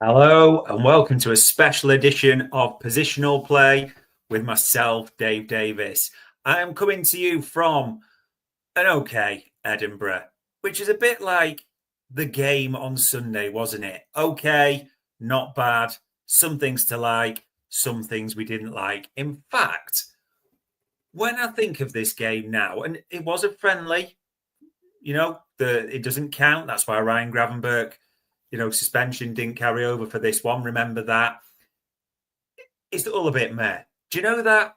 Hello and welcome to a special edition of Positional Play with myself, Dave Davis. I am coming to you from an okay Edinburgh, which is a bit like the game on Sunday, wasn't it? Okay, not bad. Some things to like, some things we didn't like. In fact, when I think of this game now, and it was a friendly, it doesn't count. That's why Ryan Gravenberch, suspension didn't carry over for this one. Remember that. It's all a bit meh. Do you know that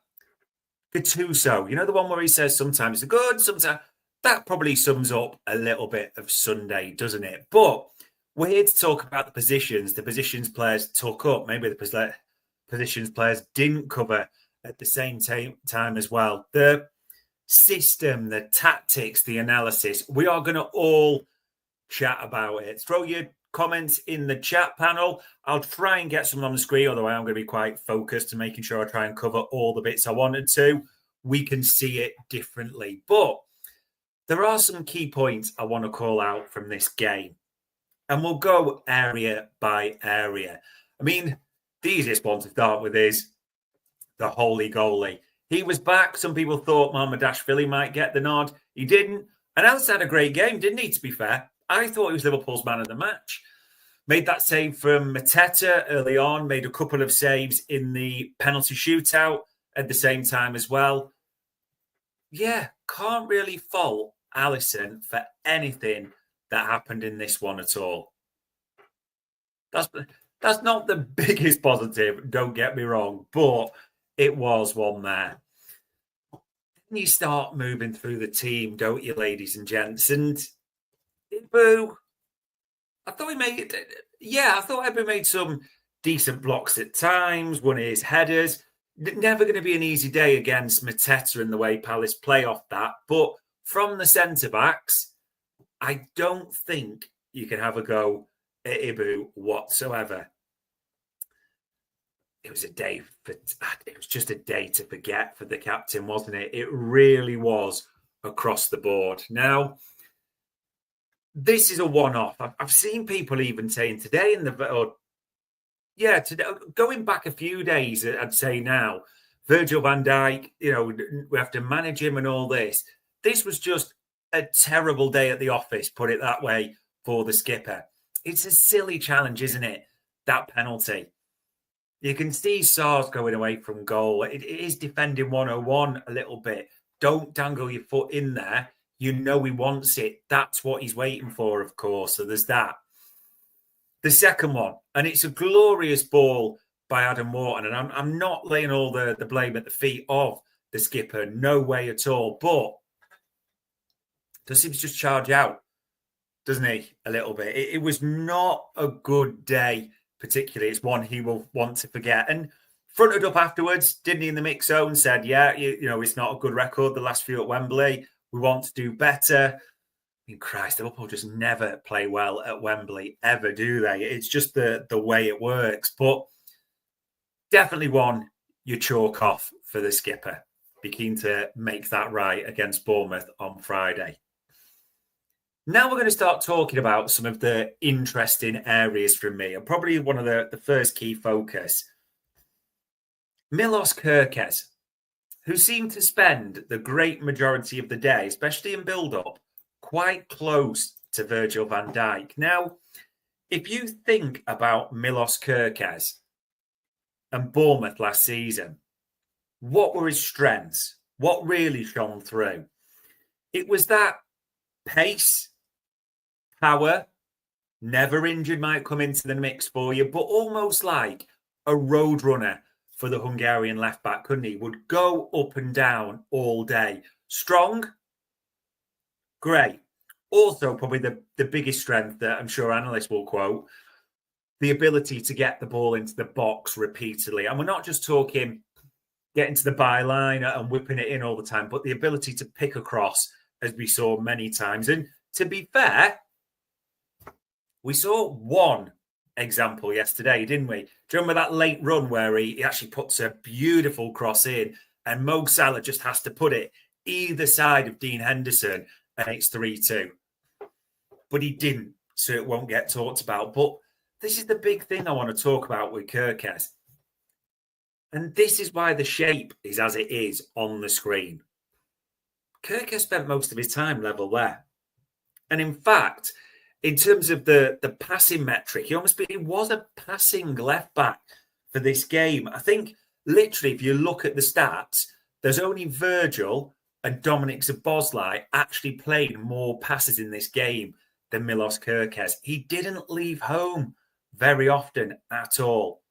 Gattuso, the one where he says sometimes it's good, sometimes that probably sums up a little bit of Sunday, doesn't it? But we're here to talk about the positions players took up, maybe the positions players didn't cover at the same time as well. The system, the tactics, the analysis, we are going to all chat about it. Throw your comments in the chat panel. I'll try and get some on the screen, although I am going to be quite focused and making sure I try and cover all the bits I wanted to. We can see it differently. But there are some key points I want to call out from this game. And we'll go area by area. I mean, the easiest one to start with is the holy goalie. He was back. Some people thought Mamardashvili might get the nod. He didn't. And Alice had a great game, didn't he, to be fair? I thought he was Liverpool's man of the match. Made that save from Mateta early on, made a couple of saves in the penalty shootout at the same time as well. Yeah, can't really fault Alisson for anything that happened in this one at all. That's not the biggest positive, don't get me wrong, but it was one there. Then you start moving through the team, don't you, ladies and gents? And Ibu, I thought Ibu made some decent blocks at times, won his headers. Never going to be an easy day against Mateta in the way Palace play off that. But from the centre-backs, I don't think you can have a go at Ibu whatsoever. It was just a day to forget for the captain, wasn't it? It really was across the board. Now, this is a one-off. I've seen people even saying today today, going back a few days, I'd say now, Virgil van Dijk, we have to manage him and all this. This was just a terrible day at the office, put it that way, for the skipper. It's a silly challenge, isn't it? That penalty. You can see Sars going away from goal. It is defending 101 a little bit. Don't dangle your foot in there. You know he wants it. That's what he's waiting for, of course. So there's that. The second one, and it's a glorious ball by Adam Wharton. And I'm not laying all the blame at the feet of the skipper. No way at all. But does he just charge out, doesn't he, a little bit? It was not a good day, particularly. It's one he will want to forget. And fronted up afterwards, didn't he, in the mix zone, said, it's not a good record, the last few at Wembley. We want to do better. I mean, Christ, Liverpool just never play well at Wembley, ever, do they? It's just the way it works. But definitely one you chalk off for the skipper. Be keen to make that right against Bournemouth on Friday. Now we're going to start talking about some of the interesting areas from me, and probably one of the first key focus. Milos Kerkez, who seemed to spend the great majority of the day, especially in build-up, quite close to Virgil van Dijk. Now, if you think about Milos Kerkez and Bournemouth last season, what were his strengths? What really shone through? It was that pace, power, never injured might come into the mix for you, but almost like a road runner for the Hungarian left-back, couldn't he? Would go up and down all day. Strong? Great. Also, probably the biggest strength that I'm sure analysts will quote, the ability to get the ball into the box repeatedly. And we're not just talking getting to the byline and whipping it in all the time, but the ability to pick across, as we saw many times. And to be fair, we saw one example yesterday, didn't we? Do you remember that late run where he actually puts a beautiful cross in and Mo Salah just has to put it either side of Dean Henderson and it's 3-2. But he didn't, so it won't get talked about. But this is the big thing I want to talk about with Kerkez. And this is why the shape is as it is on the screen. Kerkez spent most of his time level there. And in fact, in terms of the passing metric, he was a passing left back for this game. I think literally, if you look at the stats, there's only Virgil and Dominic Szoboszlai actually played more passes in this game than Milos Kerkez. He didn't leave home very often at all.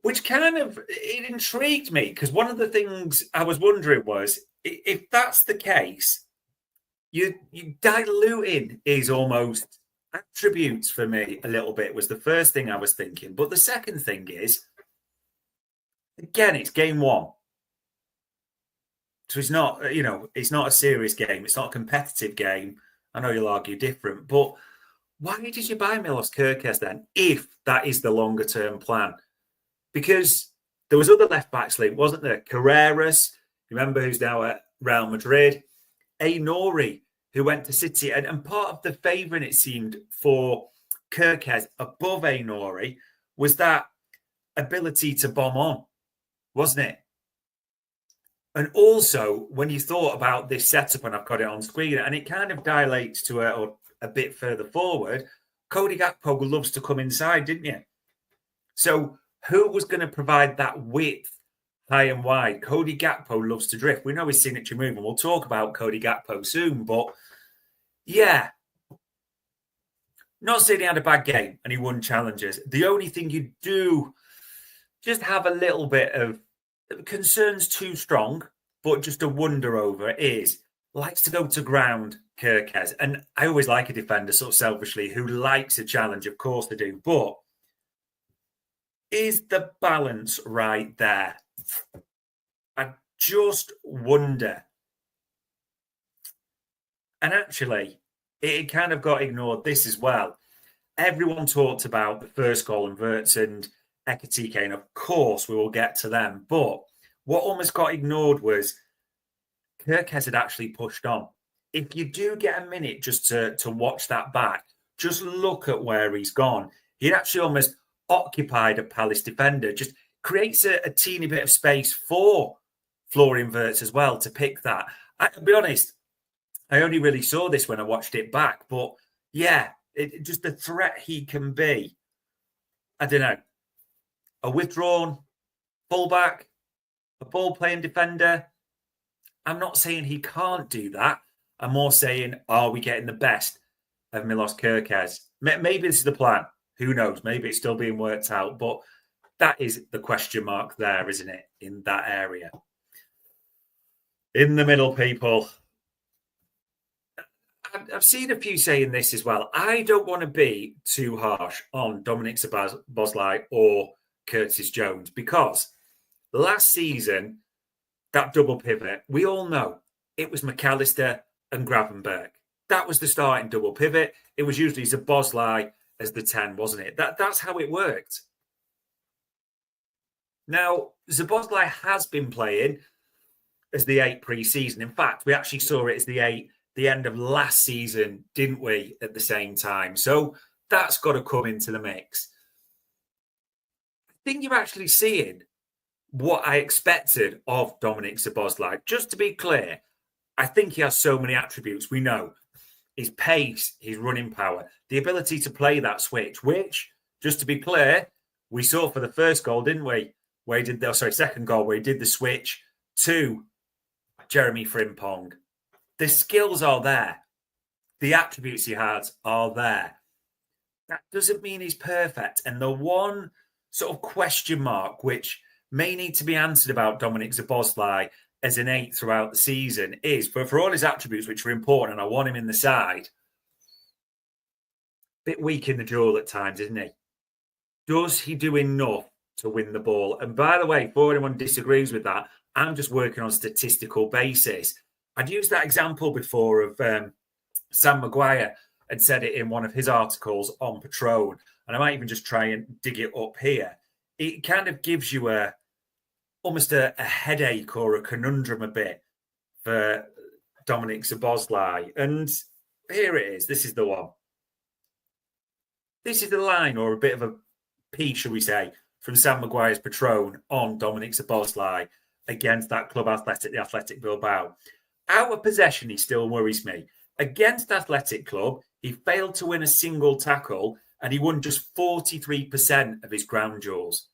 Which it intrigued me, because one of the things I was wondering was, if that's the case, you diluting his almost attributes for me a little bit, was the first thing I was thinking. But the second thing is, again, it's game one. So it's not, it's not a serious game. It's not a competitive game. I know you'll argue different, but why did you buy Milos Kerkez then, if that is the longer term plan? Because there was other left backs linked, wasn't there? Kerkez, remember, who's now at Real Madrid. Aïnouri, who went to City. And part of the favouring, it seemed, for Kerkez above Aïnouri was that ability to bomb on, wasn't it? And also, when you thought about this setup, and I've got it on screen, and it kind of dilates to a bit further forward, Cody Gakpo loves to come inside, didn't you? So who was going to provide that width high and wide? Cody Gakpo loves to drift. We know his signature move, and we'll talk about Cody Gakpo soon. But yeah, not saying he had a bad game and he won challenges. The only thing you do just have a little bit of concerns too strong, but just a wonder over is likes to go to ground, Kerkez. And I always like a defender, sort of selfishly, who likes a challenge. Of course they do. But is the balance right there? I just wonder. And actually, it kind of got ignored this as well. Everyone talked about the first goal and Wirtz and Ekitike, and of course we will get to them. But what almost got ignored was Kerkez had actually pushed on. If you do get a minute just to watch that back, just look at where he's gone. He'd actually almost occupied a Palace defender, just creates a teeny bit of space for Florian Wirtz as well to pick that. I'll be honest, I only really saw this when I watched it back, but yeah, just the threat he can be. I don't know. A withdrawn fullback, a ball-playing defender. I'm not saying he can't do that. I'm more saying, are we getting the best of Milos Kerkez? Maybe this is the plan. Who knows? Maybe it's still being worked out. But that is the question mark there, isn't it? In that area. In the middle, people. I've seen a few saying this as well. I don't want to be too harsh on Dominic Szoboszlai or Curtis Jones, because last season, that double pivot, we all know it was McAllister and Gravenberch. That was the starting double pivot. It was usually Szoboszlai as the 10, wasn't it? That's how it worked. Now, Szoboszlai has been playing as the 8 pre-season. In fact, we actually saw it as the 8 the end of last season, didn't we, at the same time? So that's got to come into the mix. I think you're actually seeing what I expected of Dominic Szoboszlai. Just to be clear, I think he has so many attributes. We know his pace, his running power, the ability to play that switch, which, just to be clear, we saw for the first goal, didn't we? Where he did second goal, where he did the switch to Jeremy Frimpong. The skills are there. The attributes he has are there. That doesn't mean he's perfect. And the one sort of question mark, which may need to be answered about Dominic Szoboszlai as an 8 throughout the season, is for all his attributes, which are important, and I want him in the side, a bit weak in the duel at times, isn't he? Does he do enough to win the ball? And by the way, before anyone disagrees with that, I'm just working on a statistical basis. I'd used that example before of Sam Maguire had said it in one of his articles on Patron, and I might even just try and dig it up here. It kind of gives you almost a headache or a conundrum a bit for Dominic Szoboszlai. And here it is. This is the one. This is the line, or a bit of a piece, shall we say, from Sam Maguire's Patron on Dominic Szoboszlai against that club Athletic, the Athletic Bilbao. Out of possession, he still worries me. Against Athletic Club, he failed to win a single tackle and he won just 43% of his ground duels.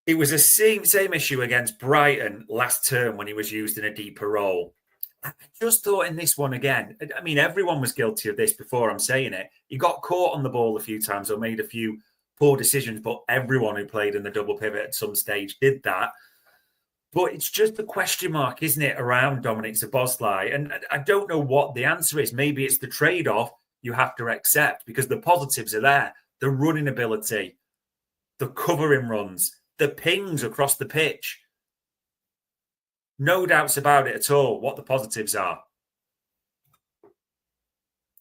It was the same issue against Brighton last term when he was used in a deeper role. I just thought in this one again, I mean, everyone was guilty of this before, I'm saying it. He got caught on the ball a few times or made a few poor decisions, but everyone who played in the double pivot at some stage did that. But it's just a question mark, isn't it, around Dominic Szoboszlai? And I don't know what the answer is. Maybe it's the trade-off you have to accept because the positives are there. The running ability, the covering runs, the pings across the pitch. No doubts about it at all what the positives are.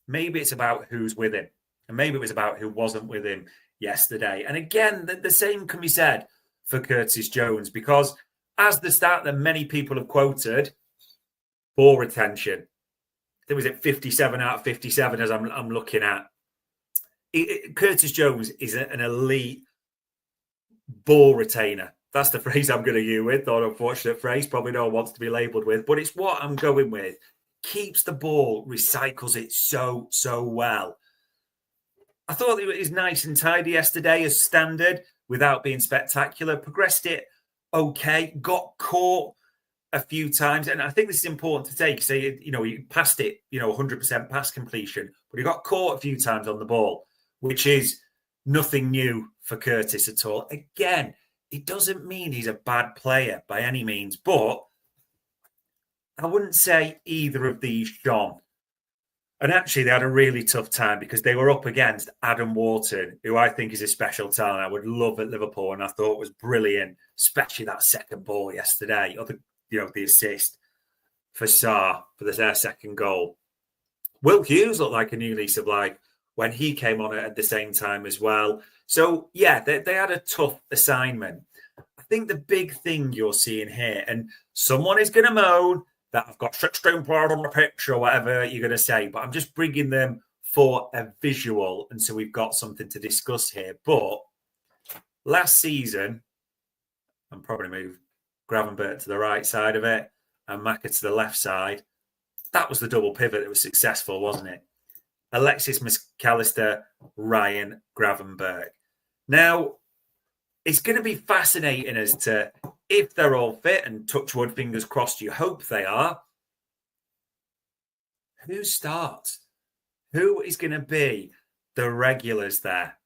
Maybe it's about who's with him. And maybe it was about who wasn't with him yesterday. And again, the same can be said for Curtis Jones because as the stat that many people have quoted, ball retention. There was it 57 out of 57 as I'm looking at. Curtis Jones is an elite ball retainer. That's the phrase I'm going to use with, or unfortunate phrase, probably no one wants to be labelled with, but it's what I'm going with. Keeps the ball, recycles it so well. I thought it was nice and tidy yesterday as standard without being spectacular. Progressed it okay, got caught a few times. And I think this is important to take. Say, he passed it, 100% pass completion, but he got caught a few times on the ball, which is nothing new for Curtis at all. Again, it doesn't mean he's a bad player by any means, but I wouldn't say either of these shone. And actually, they had a really tough time because they were up against Adam Wharton, who I think is a special talent. I would love at Liverpool, and I thought was brilliant, especially that second ball yesterday, or the assist for Sarr for their second goal. Will Hughes looked like a new lease of life when he came on at the same time as well. So, yeah, they had a tough assignment. I think the big thing you're seeing here, and someone is going to moan that I've got 16 players on the pitch or whatever you're going to say, but I'm just bringing them for a visual. And so we've got something to discuss here. But last season, I'm probably move Gravenberch to the right side of it and Maka to the left side. That was the double pivot that was successful, wasn't it? Alexis McAllister, Ryan Gravenberch. Now, it's going to be fascinating as to if they're all fit, and touch wood, fingers crossed, you hope they are. Who starts? Who is going to be the regulars there?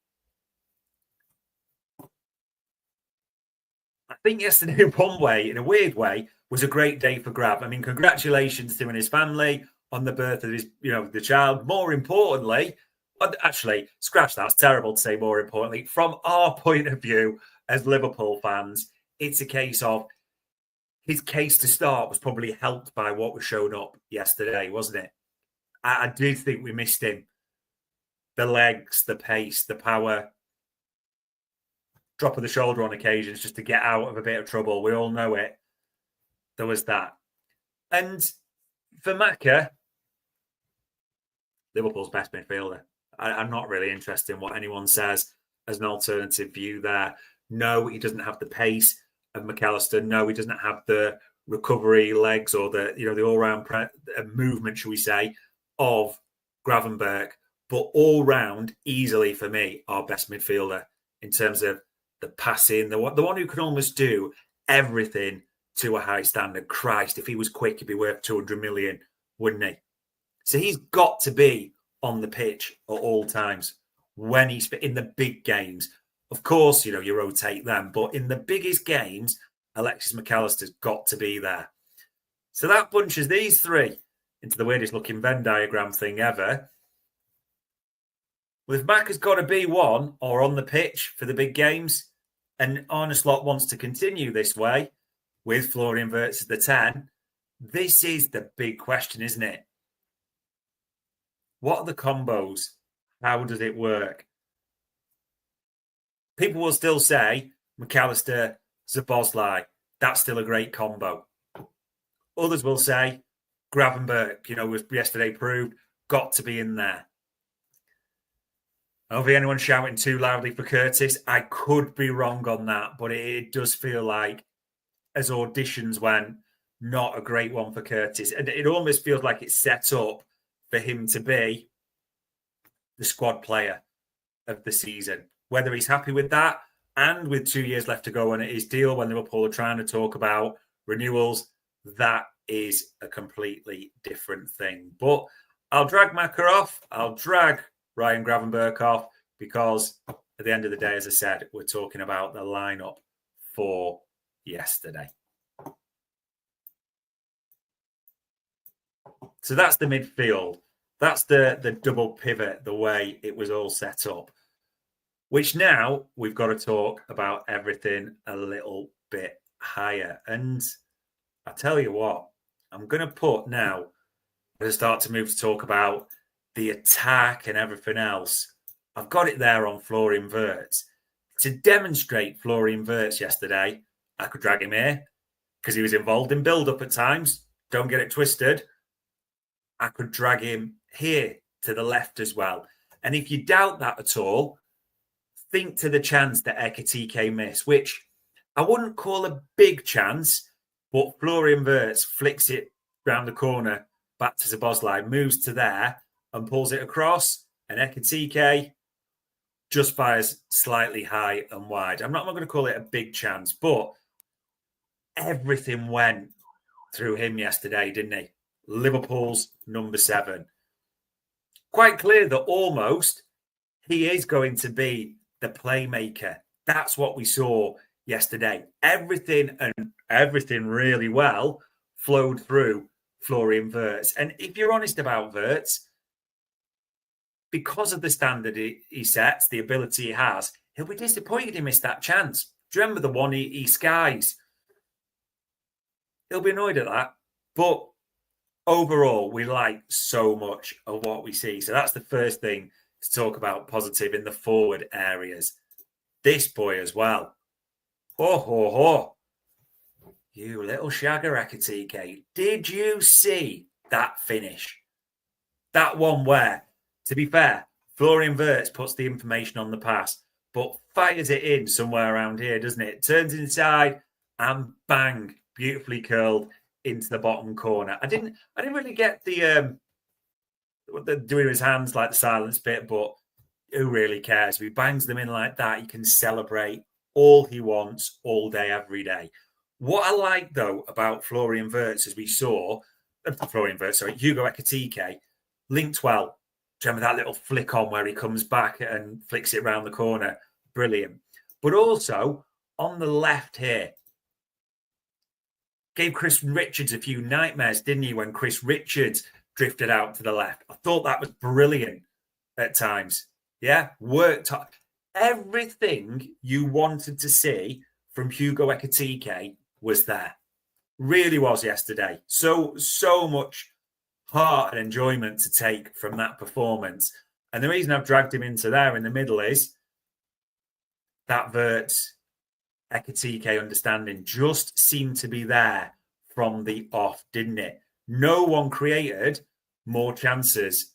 I think yesterday, in one way, in a weird way, was a great day for Grav. I mean, congratulations to him and his family on the birth of his, the child. More importantly, actually, scratch that. It's terrible to say more importantly. From our point of view as Liverpool fans, it's a case of his case to start was probably helped by what was shown up yesterday, wasn't it? I do think we missed him. The legs, the pace, the power, drop of the shoulder on occasions just to get out of a bit of trouble. We all know it. There was that. And for Maka, Liverpool's best midfielder. I'm not really interested in what anyone says as an alternative view there. No, he doesn't have the pace of McAllister. No, he doesn't have the recovery legs or the all-round movement, shall we say, of Gravenberch. But all-round, easily for me, our best midfielder in terms of the passing, the one who can almost do everything to a high standard. Christ, if he was quick, he'd be worth 200 million, wouldn't he? So he's got to be on the pitch at all times when he's in the big games. Of course, you rotate them, but in the biggest games, Alexis McAllister's got to be there. So that bunches these three into the weirdest looking Venn diagram thing ever. Well, if Mac has got to be one or on the pitch for the big games, and Arne Slot wants to continue this way with Florian Wirtz as the 10, this is the big question, isn't it? What are the combos? How does it work? People will still say McAllister, Szoboszlai, that's still a great combo. Others will say Gravenberch, was yesterday proved, got to be in there. I don't think anyone's shouting too loudly for Kerkez. I could be wrong on that, but it does feel like, as auditions went, not a great one for Kerkez. And it almost feels like it's set up for him to be the squad player of the season. Whether he's happy with that, and with 2 years left to go on his deal, when Liverpool are trying to talk about renewals, that is a completely different thing. But I'll drag Maka off. I'll drag Ryan Gravenberch off, because at the end of the day, as I said, we're talking about the lineup for yesterday. So that's the midfield. That's the double pivot, the way it was all set up. Which now we've got to talk about everything a little bit higher. And I tell you what, I'm going to put now, I'm going to start to move to talk about the attack and everything else. I've got it there on Florian Wirtz. To demonstrate Florian Wirtz yesterday, I could drag him here because he was involved in build-up at times. Don't get it twisted. I could drag him here to the left as well. And if you doubt that at all, think to the chance that Ekitike missed, which I wouldn't call a big chance, but Florian Wirtz flicks it round the corner back to Szoboszlai, moves to there and pulls it across, and Ekitike just fires slightly high and wide. I'm not going to call it a big chance, but everything went through him yesterday, didn't he? Liverpool's number 7. Quite clear that almost he is going to be the playmaker. That's what we saw yesterday. Everything really well flowed through Florian Wirtz. And if you're honest about Wirtz, because of the standard he sets, the ability he has, he'll be disappointed he missed that chance. Do you remember the one he skies? He'll be annoyed at that. But overall, we like so much of what we see. So that's the first thing to talk about positive in the forward areas. This boy as well. Ho, ho, ho. You little shagger, Ekitike. Did you see that finish? That one where, to be fair, Florian Wirtz puts the information on the pass, but fires it in somewhere around here, doesn't it? Turns inside and bang, beautifully curled into the bottom corner. I didn't really get the doing his hands like the silence bit, but who really cares? If he bangs them in like that, he can celebrate all he wants all day, every day. What I like, though, about Florian Wirtz, as we saw, Hugo Ekitike, linked well. Do you remember that little flick on where he comes back and flicks it around the corner? Brilliant. But also, on the left here, gave Chris Richards a few nightmares, didn't he, when Chris Richards drifted out to the left? I thought that was brilliant at times. Yeah, worked hard. Everything you wanted to see from Hugo Ekitike was there. Really was yesterday. So much heart and enjoyment to take from that performance. And the reason I've dragged him into there in the middle is that Wirtz Ekitike understanding just seemed to be there from the off, didn't it? No one created more chances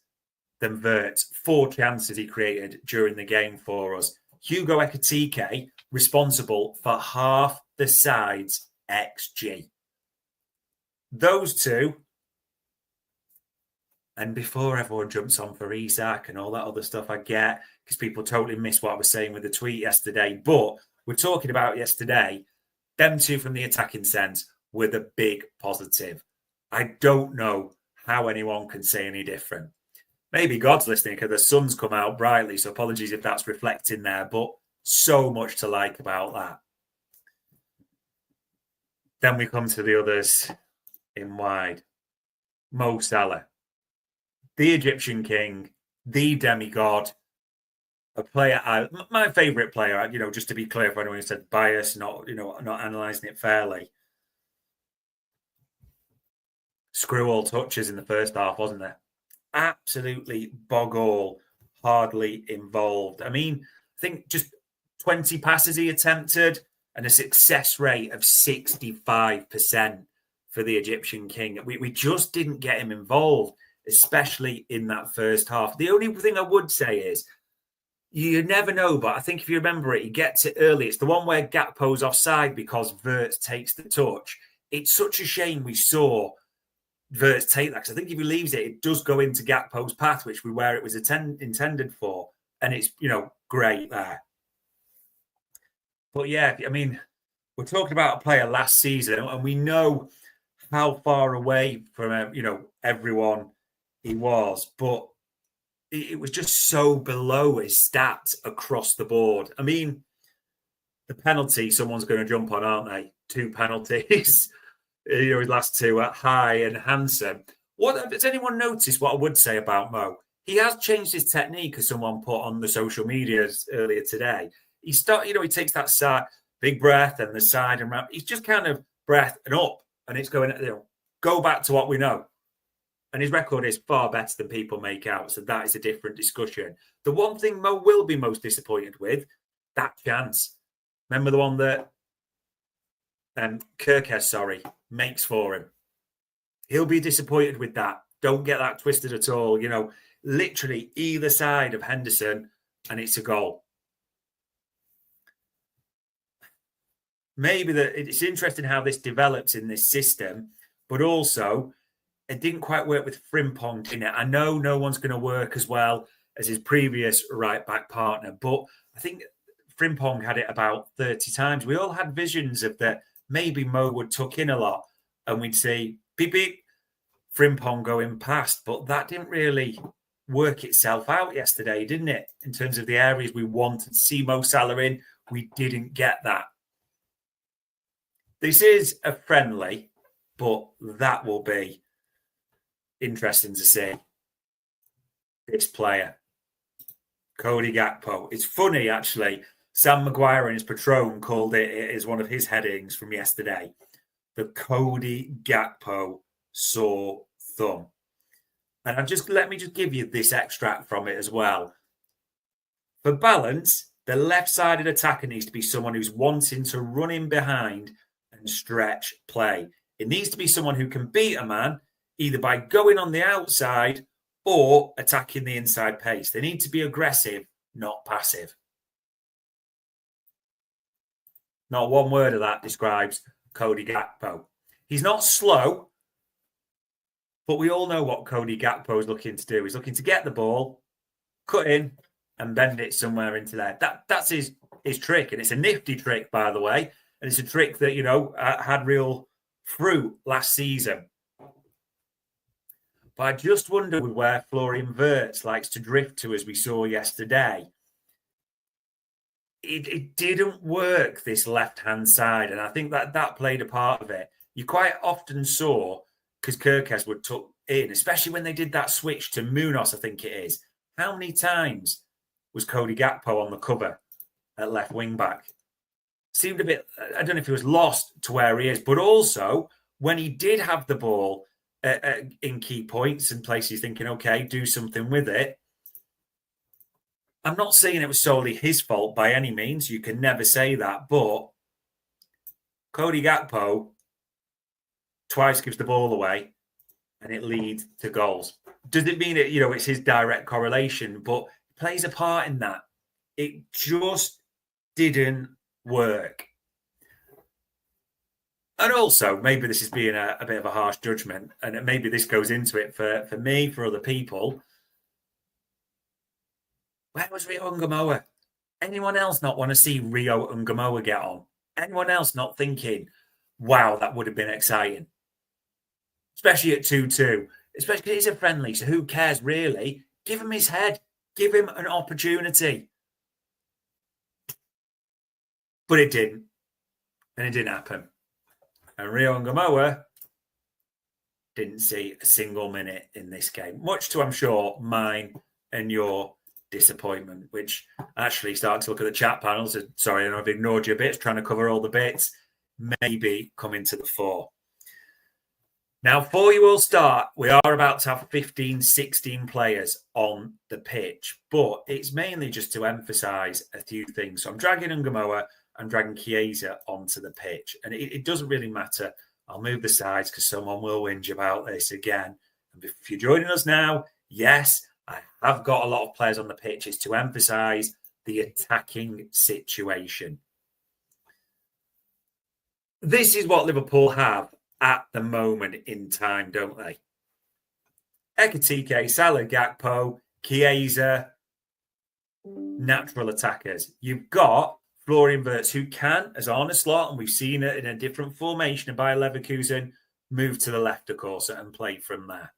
than Wirtz. 4 chances he created during the game for us. Hugo Ekitike responsible for half the side's XG. Those two, and before everyone jumps on for Isak and all that other stuff I get, because people totally miss what I was saying with the tweet yesterday, but we're talking about yesterday, them two from the attacking sense were the big positive. I don't know how anyone can say any different. Maybe God's listening because the sun's come out brightly, so apologies if that's reflecting there, but so much to like about that. Then we come to the others in wide. Mo Salah, the Egyptian king, the demigod, a player, my favourite player, just to be clear for anyone who said bias, not analysing it fairly. Screw all touches in the first half, wasn't there? Absolutely bog-all, hardly involved. I mean, I think just 20 passes he attempted and a success rate of 65% for the Egyptian king. We just didn't get him involved, especially in that first half. The only thing I would say is, You never know, but I think if you remember it, he gets it early. It's the one where Gakpo's offside because Wirtz takes the touch. It's such a shame we saw Wirtz take that, because I think if he leaves it, it does go into Gakpo's path, which we where it was intended for, and it's great there. But yeah, I mean, we're talking about a player last season, and we know how far away from everyone he was, but it was just so below his stats across the board. I mean, the penalty, someone's going to jump on, aren't they? 2 penalties. His last 2 at High and Hansen. What has anyone noticed? What I would say about Mo, he has changed his technique, as someone put on the social medias earlier today. He he takes that side, big breath, and the side and round. He's just kind of breath and up, and it's going. Go back to what we know. And his record is far better than people make out. So that is a different discussion. The one thing Mo will be most disappointed with, that chance. Remember the one that Kerkez, makes for him. He'll be disappointed with that. Don't get that twisted at all. Literally either side of Henderson, and it's a goal. Maybe it's interesting how this develops in this system, but also it didn't quite work with Frimpong, didn't it? I know no one's going to work as well as his previous right-back partner, but I think Frimpong had it about 30 times. We all had visions of that maybe Mo would tuck in a lot and we'd see beep, beep, Frimpong going past, but that didn't really work itself out yesterday, didn't it? In terms of the areas we wanted to see Mo Salah in, we didn't get that. This is a friendly, but that will be interesting to see. This player, Cody Gakpo. It's funny, actually. Sam Maguire in his Patron called it as one of his headings from yesterday. The Cody Gakpo sore thumb. And let me just give you this extract from it as well. For balance, the left-sided attacker needs to be someone who's wanting to run in behind and stretch play. It needs to be someone who can beat a man either by going on the outside or attacking the inside pace. They need to be aggressive, not passive. Not one word of that describes Cody Gakpo. He's not slow, but we all know what Cody Gakpo is looking to do. He's looking to get the ball, cut in, and bend it somewhere into there. That's his trick, and it's a nifty trick, by the way. And it's a trick that, had real fruit last season. But I just wonder where Florian Wirtz likes to drift to, as we saw yesterday. It didn't work, this left-hand side, and I think that played a part of it. You quite often saw, because Kerkez would tuck in, especially when they did that switch to Milos, I think it is. How many times was Cody Gakpo on the cover at left wing-back? Seemed a bit, I don't know if he was lost to where he is, but also when he did have the ball in key points and places, thinking, okay, do something with it. I'm not saying it was solely his fault by any means. You can never say that. But Cody Gakpo twice gives the ball away and it leads to goals. Does it mean it's his direct correlation? But it plays a part in that. It just didn't work. And also, maybe this is being a bit of a harsh judgment, and maybe this goes into it for me, for other people. Where was Rio Ngamoa? Anyone else not want to see Rio Ngamoa get on? Anyone else not thinking, wow, that would have been exciting? Especially at 2-2. Especially he's a friendly, so who cares really? Give him his head. Give him an opportunity. But it didn't. And it didn't happen. And Rio Ngamoa didn't see a single minute in this game. Much to, I'm sure, mine and your disappointment, which actually starting to look at the chat panels. Sorry, I know I've ignored your bits, trying to cover all the bits. Maybe coming to the fore. Now, before you all start, we are about to have 15, 16 players on the pitch, but it's mainly just to emphasise a few things. So I'm dragging Ngamoa, I'm dragging Chiesa onto the pitch, and it doesn't really matter. I'll move the sides because someone will whinge about this again. And if you're joining us now, yes, I have got a lot of players on the pitch. It's to emphasise the attacking situation. This is what Liverpool have at the moment in time, don't they? Ekitike, Salah, Gakpo, Chiesa, natural attackers. You've got Florian Wirtz, who can, as on a slot, and we've seen it in a different formation by Leverkusen, move to the left, of course, and play from there.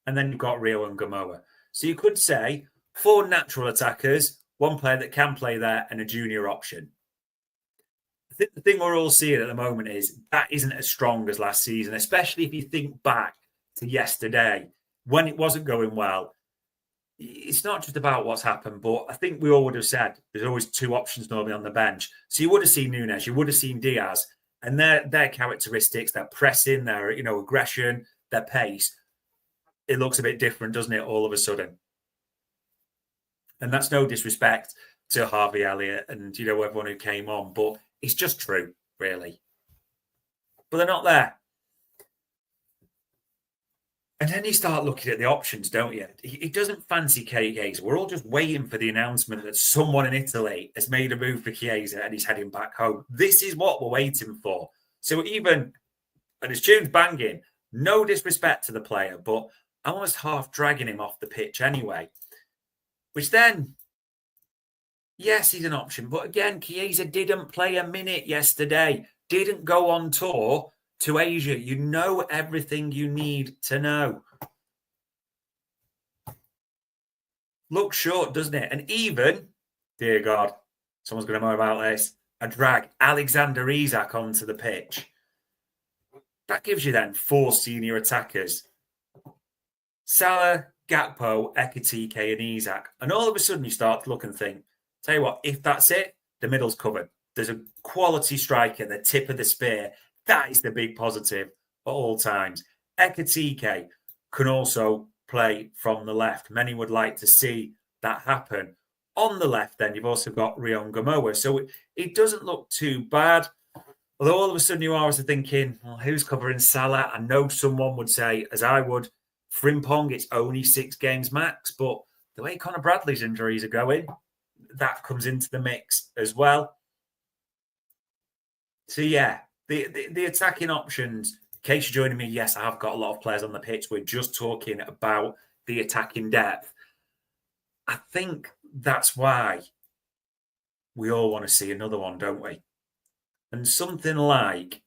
And then you've got Rio and Gamoa. So you could say 4 natural attackers, 1 player that can play there, and a junior option. I think the thing we're all seeing at the moment is that isn't as strong as last season, especially if you think back to yesterday when it wasn't going well. It's not just about what's happened, but I think we all would have said there's always 2 options normally on the bench. So you would have seen Nunes, you would have seen Diaz, and their characteristics, their pressing, their aggression, their pace, it looks a bit different, doesn't it, all of a sudden? And that's no disrespect to Harvey Elliott and everyone who came on, but it's just true, really. But they're not there. And then you start looking at the options, don't you? He doesn't fancy Kerkez. We're all just waiting for the announcement that someone in Italy has made a move for Chiesa and he's heading back home. This is what we're waiting for. So and his tune's banging, no disrespect to the player, but I'm almost half dragging him off the pitch anyway. Which then, yes, he's an option. But again, Chiesa didn't play a minute yesterday, didn't go on tour to Asia. You know everything you need to know. Looks short, doesn't it? And even, dear God, someone's going to know about this, a drag Alexander Isak onto the pitch. That gives you then 4 senior attackers. Salah, Gakpo, Ekitike and Isak. And all of a sudden you start to look and think, tell you what, if that's it, the middle's covered. There's a quality striker, the tip of the spear. That is the big positive at all times. Ekitike can also play from the left. Many would like to see that happen. On the left, then, you've also got Rio Gamoa. So it doesn't look too bad. Although all of a sudden you are also thinking, well, who's covering Salah? I know someone would say, as I would, Frimpong, it's only 6 games max. But the way Conor Bradley's injuries are going, that comes into the mix as well. So, yeah. The attacking options, in case you're joining me, yes, I have got a lot of players on the pitch. We're just talking about the attacking depth. I think that's why we all want to see another one, don't we? And something like,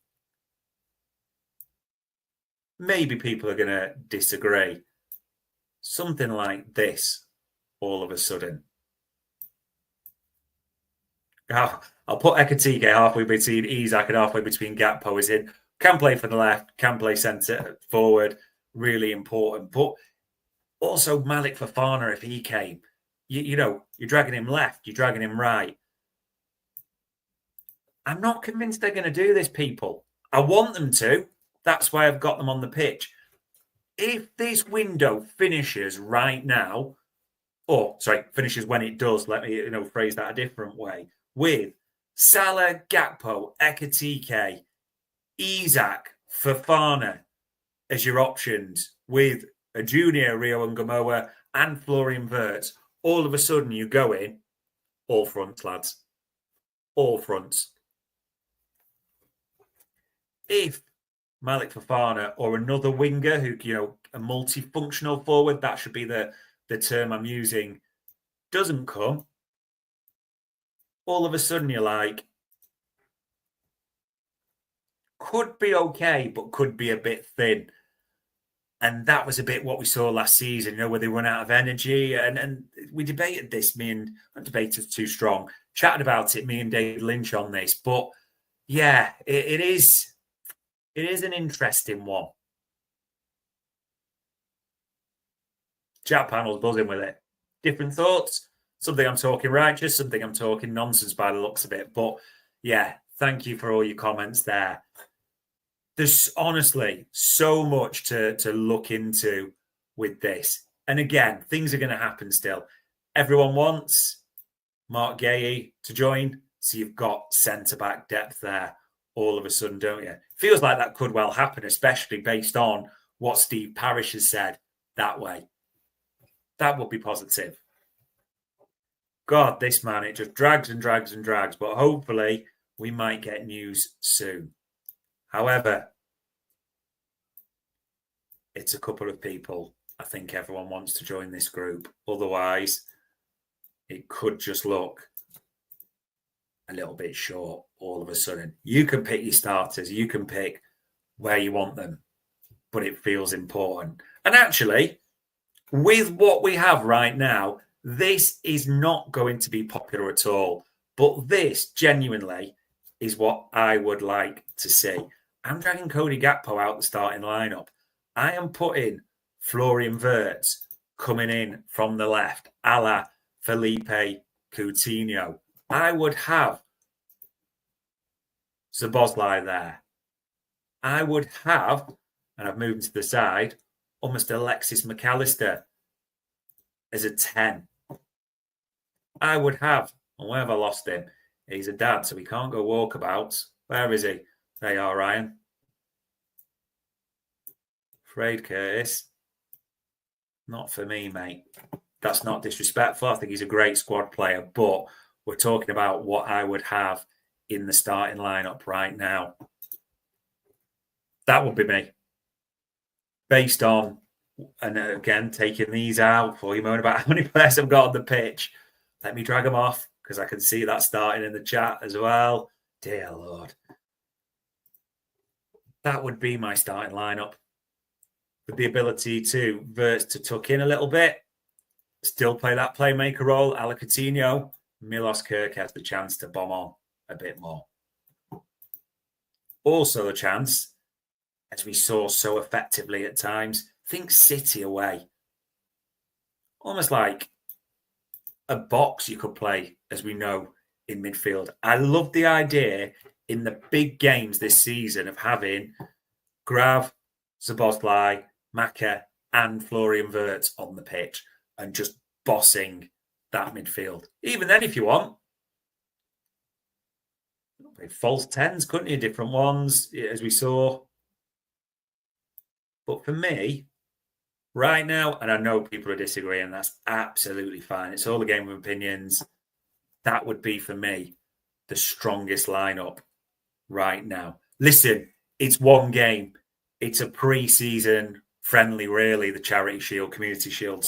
maybe people are going to disagree, something like this all of a sudden. I'll put Ekitike halfway between Isak and halfway between Gakpo is in. Can play for the left, can play centre forward. Really important. But also Malik Fofana, if he came, you're dragging him left, you're dragging him right. I'm not convinced they're going to do this, people. I want them to. That's why I've got them on the pitch. If this window finishes right now, finishes when it does, let me phrase that a different way, with Salah, Gakpo, Ekitike, Isak, Fofana as your options, with a junior Rio and Gamoa and Florian Wirtz, all of a sudden you go in all fronts, lads. All fronts. If Malik Fofana or another winger who, a multifunctional forward, that should be the term I'm using, doesn't come, all of a sudden you're like, could be okay, but could be a bit thin. And that was a bit what we saw last season, where they run out of energy. And we debated this, not debated too strong, chatted about it, me and David Lynch on this. But yeah, it is an interesting one. Chat panel's buzzing with it. Different thoughts. Something I'm talking righteous, something I'm talking nonsense by the looks of it. But yeah, thank you for all your comments there. There's honestly so much to look into with this. And again, things are going to happen still. Everyone wants Mark Gahey to join. So you've got centre-back depth there all of a sudden, don't you? Feels like that could well happen, especially based on what Steve Parish has said that way. That would be positive. God, this man, it just drags and drags and drags. But hopefully we might get news soon. However, it's a couple of people. I think everyone wants to join this group. Otherwise, it could just look a little bit short all of a sudden. You can pick your starters. You can pick where you want them. But it feels important. And actually, with what we have right now, this is not going to be popular at all. But this, genuinely, is what I would like to see. I'm dragging Cody Gakpo out the starting lineup. I am putting Florian Wirtz coming in from the left, a la Felipe Coutinho. I would have Szoboszlai there. I would have, and I've moved to the side, almost Alexis McAllister as a 10. I would have, and where have I lost him? He's a dad, so he can't go walkabouts. Where is he? There you are, Ryan. Afraid Kerkez. Not for me, mate. That's not disrespectful. I think he's a great squad player, but we're talking about what I would have in the starting lineup right now. That would be me. Based on, and again, taking these out before you moan about how many players I've got on the pitch. Let me drag them off because I can see that starting in the chat as well. Dear Lord. That would be my starting lineup. With the ability to Wirtz to tuck in a little bit, still play that playmaker role, a la Coutinho. Milos Kerkez has the chance to bomb on a bit more. Also the chance, as we saw so effectively at times, think City away. Almost like a box you could play, as we know, in midfield. I love the idea in the big games this season of having Grav, Szoboszlai, Maka and Florian Wirtz on the pitch and just bossing that midfield. Even then, if you want, false 10s, couldn't you? Different ones, as we saw. But for me, right now, and I know people are disagreeing, that's absolutely fine. It's all a game of opinions. That would be, for me, the strongest lineup right now. Listen, it's one game. It's a pre-season friendly, really, the Charity Shield, Community Shield,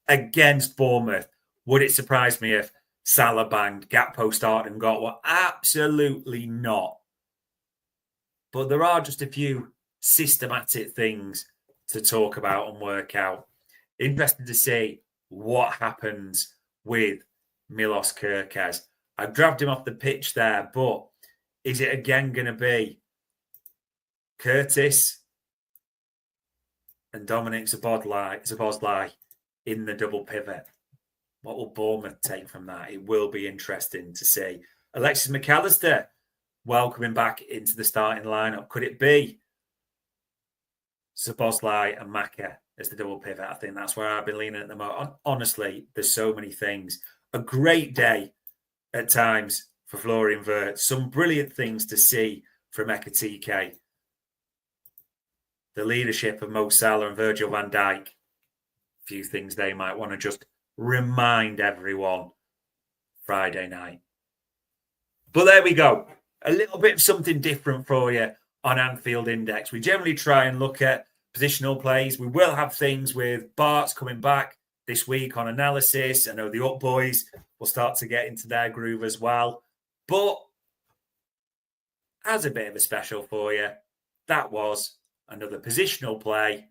against Bournemouth. Would it surprise me if Salah banged, Gakpo started and got one? Absolutely not. But there are just a few systematic things to talk about and work out. Interested to see what happens with Milos Kerkez. I've dragged him off the pitch there, but is it again going to be Curtis and Dominic Szoboszlai in the double pivot? What will Bournemouth take from that? It will be interesting to see. Alexis McAllister welcoming back into the starting lineup. Could it be Szoboszlai and Maka as the double pivot? I think that's where I've been leaning at the moment. Honestly, there's so many things. A great day at times for Florian Wirtz. Some brilliant things to see from Ekitike. The leadership of Mo Salah and Virgil van Dijk. A few things they might want to just remind everyone Friday night. But there we go. A little bit of something different for you on Anfield Index. We generally try and look at positional plays. We will have things with Bart's coming back this week on analysis. I know the Up Boys will start to get into their groove as well. But as a bit of a special for you, that was another positional play